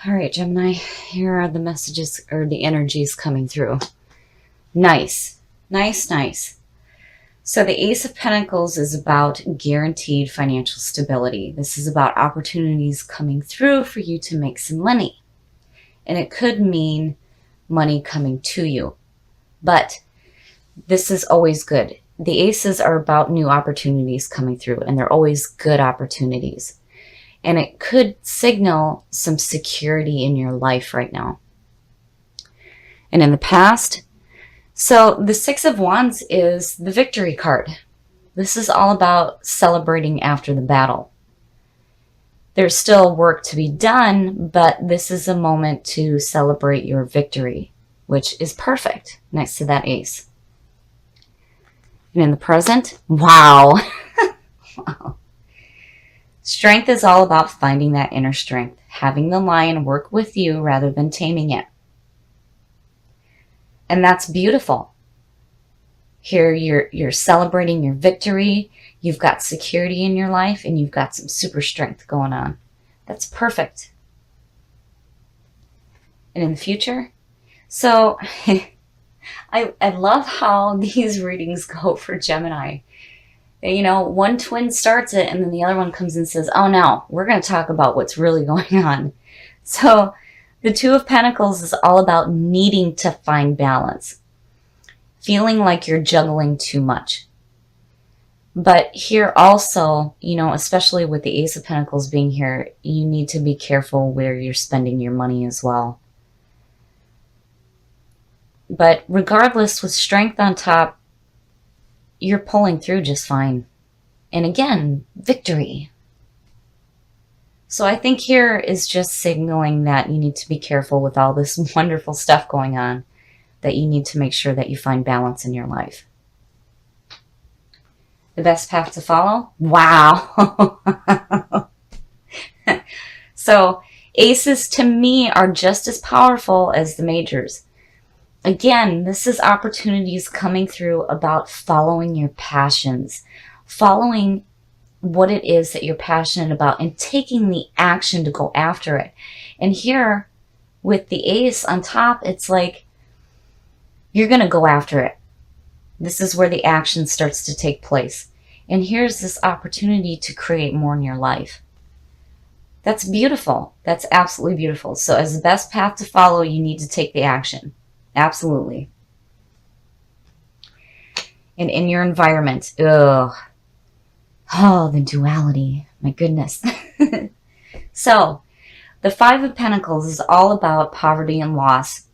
All right, Gemini, here are the messages or the energies coming through. Nice, nice, nice. So the Ace of Pentacles is about guaranteed financial stability. This is about opportunities coming through for you to make some money. And it could mean money coming to you. But this is always good. The aces are about new opportunities coming through, and they're always good opportunities. And it could signal some security in your life right now. And in the past, so the Six of Wands is the victory card. This is all about celebrating after the battle. There's still work to be done, but this is a moment to celebrate your victory, which is perfect next to that ace. And in the present, wow. Wow. Strength is all about finding that inner strength, having the lion work with you rather than taming it. And that's beautiful. Here you're celebrating your victory, you've got security in your life, and you've got some super strength going on. That's perfect. And in the future, so I love how these readings go for Gemini. You know, one twin starts it and then the other one comes and says, oh no, we're going to talk about what's really going on. So the Two of Pentacles is all about needing to find balance, feeling like you're juggling too much. But here also, you know, especially with the Ace of Pentacles being here, you need to be careful where you're spending your money as well. But regardless, with strength on top, you're pulling through just fine. And again, victory. So I think here is just signaling that you need to be careful with all this wonderful stuff going on, that you need to make sure that you find balance in your life. The best path to follow? Wow. So aces to me are just as powerful as the majors. Again, this is opportunities coming through about following your passions, following what it is that you're passionate about and taking the action to go after it. And here with the ace on top, it's like you're going to go after it. This is where the action starts to take place. And here's this opportunity to create more in your life. That's beautiful. That's absolutely beautiful. So as the best path to follow, you need to take the action. Absolutely. And in your environment, oh, the duality, my goodness. So the Five of Pentacles is all about poverty and loss,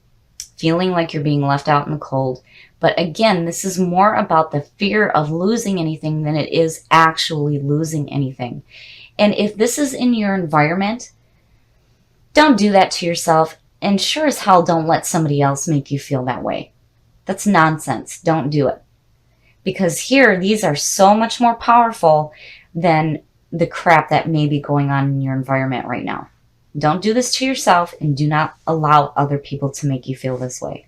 feeling like you're being left out in the cold. But again, this is more about the fear of losing anything than it is actually losing anything. And if this is in your environment, don't do that to yourself. And sure as hell, don't let somebody else make you feel that way. That's nonsense. Don't do it. Because here, these are so much more powerful than the crap that may be going on in your environment right now. Don't do this to yourself, and do not allow other people to make you feel this way.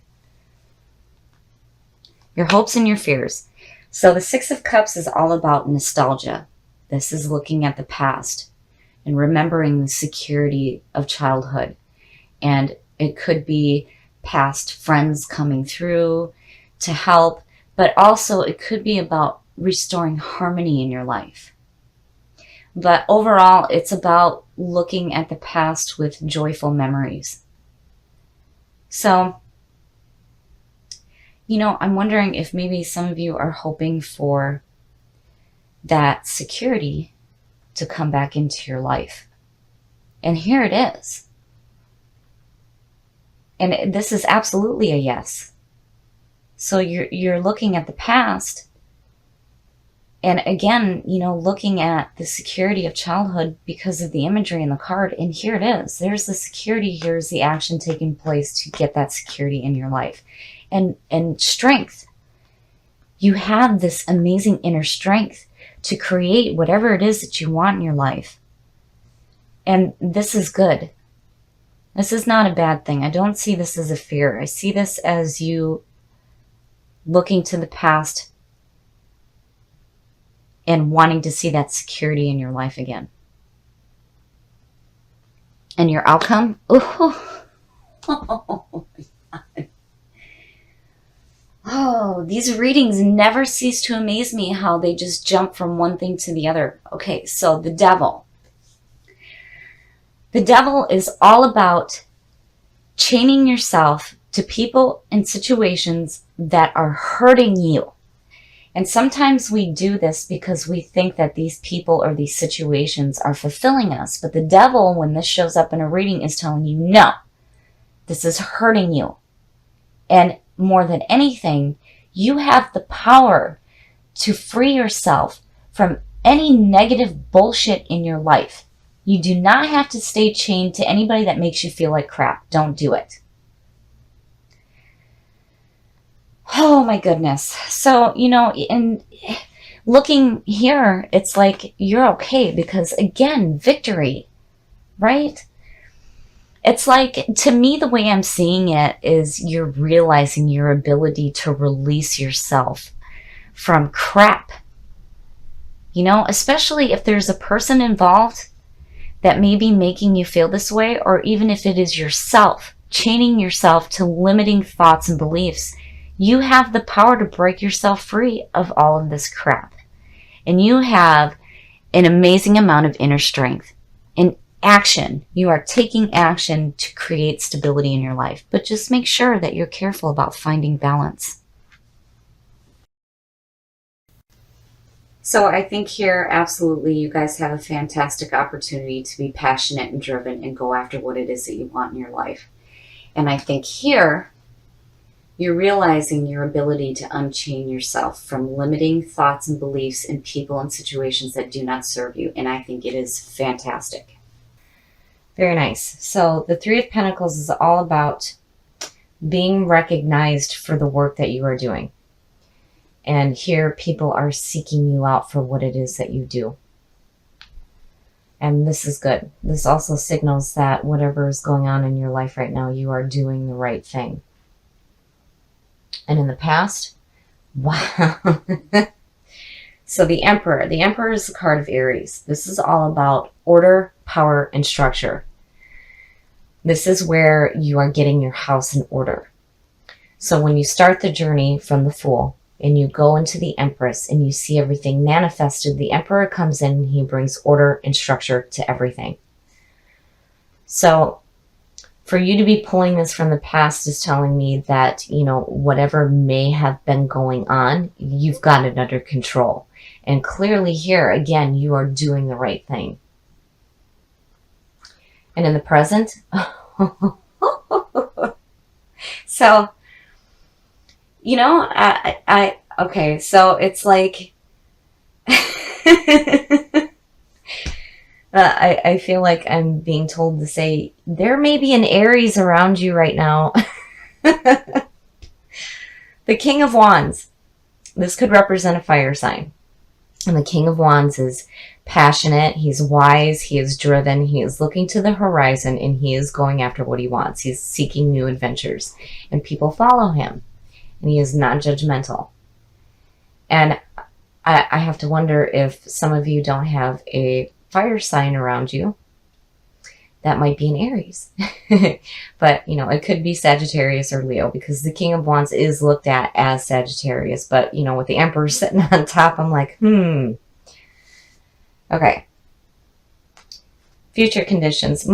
Your hopes and your fears. So the Six of Cups is all about nostalgia. This is looking at the past and remembering the security of childhood. And it could be past friends coming through to help, but also it could be about restoring harmony in your life. But overall, it's about looking at the past with joyful memories. So, you know, I'm wondering if maybe some of you are hoping for that security to come back into your life. And here it is. And this is absolutely a yes. So you're looking at the past. And again, you know, looking at the security of childhood because of the imagery in the card. And here it is. There's the security. Here's the action taking place to get that security in your life. And strength. You have this amazing inner strength to create whatever it is that you want in your life. And this is good. This is not a bad thing. I don't see this as a fear. I see this as you looking to the past and wanting to see that security in your life again. And your outcome? Ooh. Oh, these readings never cease to amaze me how they just jump from one thing to the other. Okay, so the devil. The devil is all about chaining yourself to people and situations that are hurting you. And sometimes we do this because we think that these people or these situations are fulfilling us. But the devil, when this shows up in a reading, is telling you, no, this is hurting you. And more than anything, you have the power to free yourself from any negative bullshit in your life. You do not have to stay chained to anybody that makes you feel like crap. Don't do it. Oh my goodness. So, in looking here, it's like you're okay because, again, victory, right? It's like, to me, the way I'm seeing it is you're realizing your ability to release yourself from crap. Especially if there's a person involved that may be making you feel this way, or even if it is yourself, chaining yourself to limiting thoughts and beliefs. You have the power to break yourself free of all of this crap. And you have an amazing amount of inner strength. In action, you are taking action to create stability in your life. But just make sure that you're careful about finding balance. So I think here, absolutely, you guys have a fantastic opportunity to be passionate and driven and go after what it is that you want in your life. And I think here, you're realizing your ability to unchain yourself from limiting thoughts and beliefs in people and situations that do not serve you. And I think it is fantastic. Very nice. So the Three of Pentacles is all about being recognized for the work that you are doing. And here people are seeking you out for what it is that you do. And this is good. This also signals that whatever is going on in your life right now, you are doing the right thing. And in the past, wow. So the Emperor. The Emperor is the card of Aries. This is all about order, power, and structure. This is where you are getting your house in order. So when you start the journey from the Fool and you go into the Empress and you see everything manifested, the Emperor comes in and he brings order and structure to everything. So for you to be pulling this from the past is telling me that, whatever may have been going on, you've got it under control. And clearly here, again, you are doing the right thing. And in the present, so, okay, so it's like, I feel like I'm being told to say, there may be an Aries around you right now. The King of Wands. This could represent a fire sign. And the King of Wands is passionate. He's wise. He is driven. He is looking to the horizon and he is going after what he wants. He's seeking new adventures. And people follow him. And he is not judgmental. And I have to wonder if some of you don't have a fire sign around you. That might be an Aries. But, it could be Sagittarius or Leo because the King of Wands is looked at as Sagittarius. But, with the Emperor sitting on top, I'm like, Okay. Future conditions.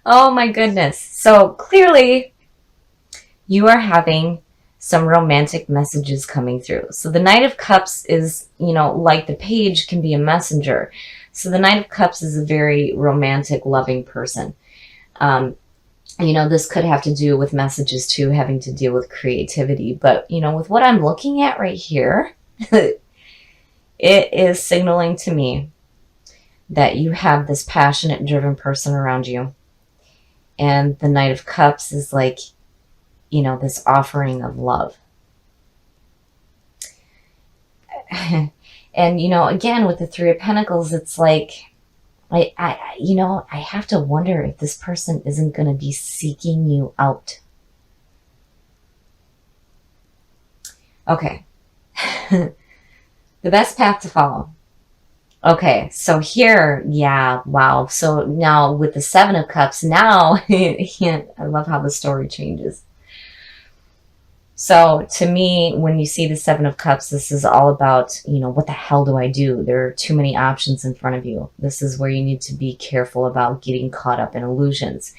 Oh my goodness. So clearly you are having some romantic messages coming through. So the Knight of Cups is, like the Page can be a messenger. So the Knight of Cups is a very romantic, loving person. This could have to do with messages too, having to deal with creativity. But, with what I'm looking at right here, it is signaling to me that you have this passionate, driven person around you. And the Knight of Cups is like, this offering of love. And, again, with the Three of Pentacles, it's like, I have to wonder if this person isn't going to be seeking you out. Okay. The best path to follow. Okay, so here, yeah, wow. So now with the Seven of Cups, now, I love how the story changes. So to me, when you see the Seven of Cups, this is all about, what the hell do I do? There are too many options in front of you. This is where you need to be careful about getting caught up in illusions.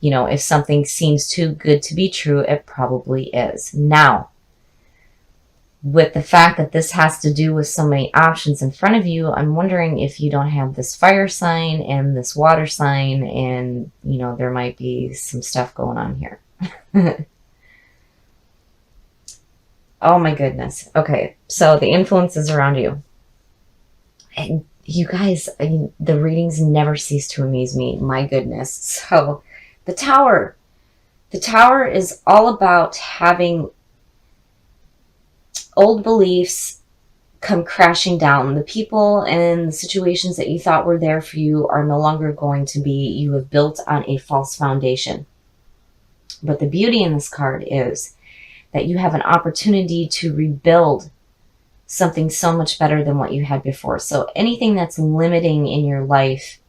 If something seems too good to be true, it probably is. Now, with the fact that this has to do with so many options in front of you, I'm wondering if you don't have this fire sign and this water sign, and, there might be some stuff going on here. Oh my goodness. Okay, so the influences around you. And you guys, the readings never cease to amaze me. My goodness. So the Tower. The Tower is all about having old beliefs come crashing down. The people and the situations that you thought were there for you are no longer going to be. You have built on a false foundation. But the beauty in this card is that you have an opportunity to rebuild something so much better than what you had before. So anything that's limiting in your life,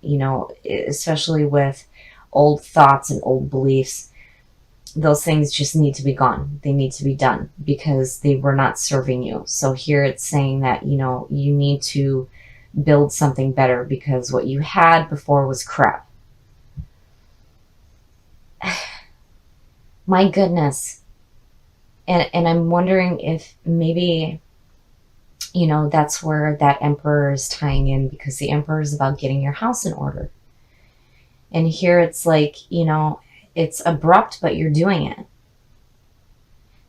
especially with old thoughts and old beliefs, those things just need to be gone. They need to be done because they were not serving you. So here it's saying that, you need to build something better because what you had before was crap. My goodness. And I'm wondering if maybe, that's where that Emperor is tying in, because the Emperor is about getting your house in order. And here it's like, it's abrupt, but you're doing it.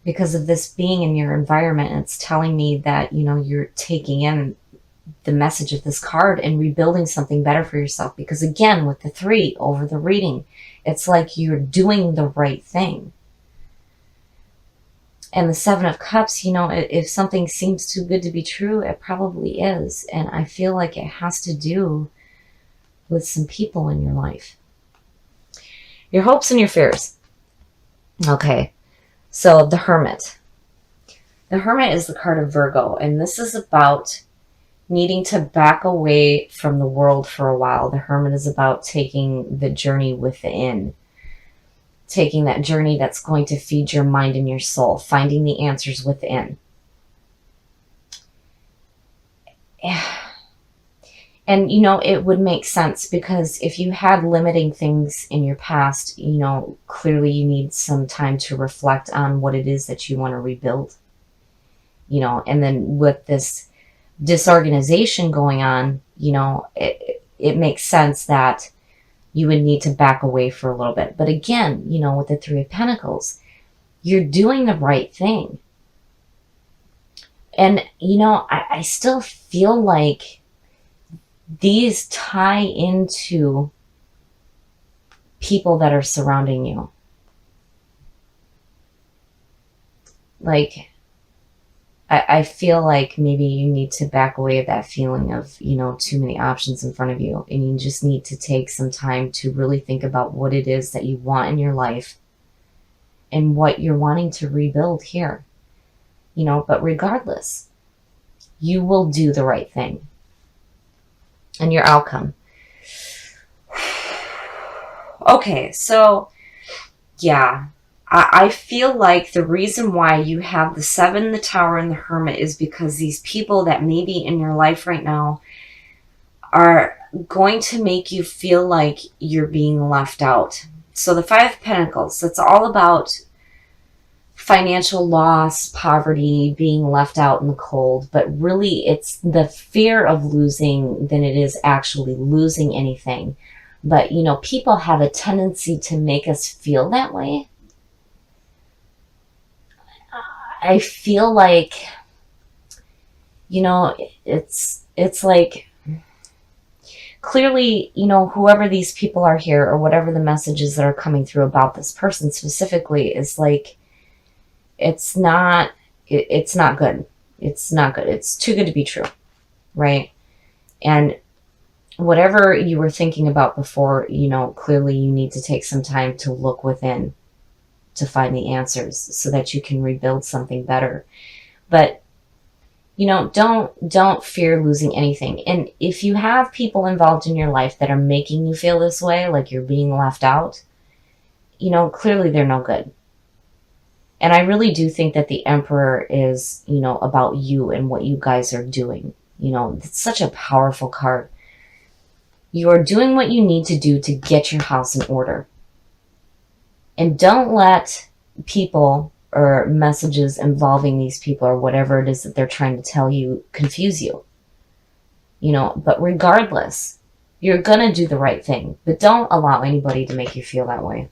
Because of this being in your environment, it's telling me that, you're taking in the message of this card and rebuilding something better for yourself. Because again, with the 3 over the reading, it's like you're doing the right thing. And the Seven of Cups, if something seems too good to be true, it probably is. And I feel like it has to do with some people in your life. Your hopes and your fears. Okay, so the Hermit. The Hermit is the card of Virgo, and this is about needing to back away from the world for a while. The Hermit is about taking the journey within. Taking that journey that's going to feed your mind and your soul, finding the answers within. And, it would make sense because if you had limiting things in your past, clearly you need some time to reflect on what it is that you want to rebuild. And then with this disorganization going on, it makes sense that you would need to back away for a little bit. But again, with the 3 of Pentacles, you're doing the right thing. And, I still feel like these tie into people that are surrounding you. Like, I feel like maybe you need to back away of that feeling of, too many options in front of you. And you just need to take some time to really think about what it is that you want in your life and what you're wanting to rebuild here. But regardless, you will do the right thing. And your outcome. Okay, so, yeah. I feel like the reason why you have the 7, the Tower, and the Hermit is because these people that may be in your life right now are going to make you feel like you're being left out. So the 5 of Pentacles, that's all about financial loss, poverty, being left out in the cold. But really, it's the fear of losing than it is actually losing anything. But, people have a tendency to make us feel that way. I feel like, it's like, clearly, whoever these people are here or whatever the messages that are coming through about this person specifically is like, it's not good. It's not good. It's too good to be true. Right? And whatever you were thinking about before, clearly you need to take some time to look within to find the answers so that you can rebuild something better. But don't fear losing anything. And if you have people involved in your life that are making you feel this way, like you're being left out, clearly they're no good. And I really do think that the Emperor is, about you and what you guys are doing. It's such a powerful card. You are doing what you need to do to get your house in order. And don't let people or messages involving these people or whatever it is that they're trying to tell you confuse you. But regardless, you're going to do the right thing. But don't allow anybody to make you feel that way.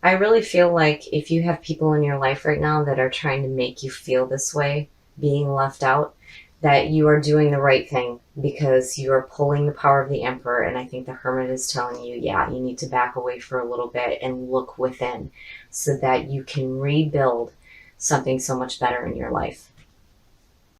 I really feel like if you have people in your life right now that are trying to make you feel this way, being left out, that you are doing the right thing because you are pulling the power of the Emperor. And I think the Hermit is telling you, yeah, you need to back away for a little bit and look within so that you can rebuild something so much better in your life.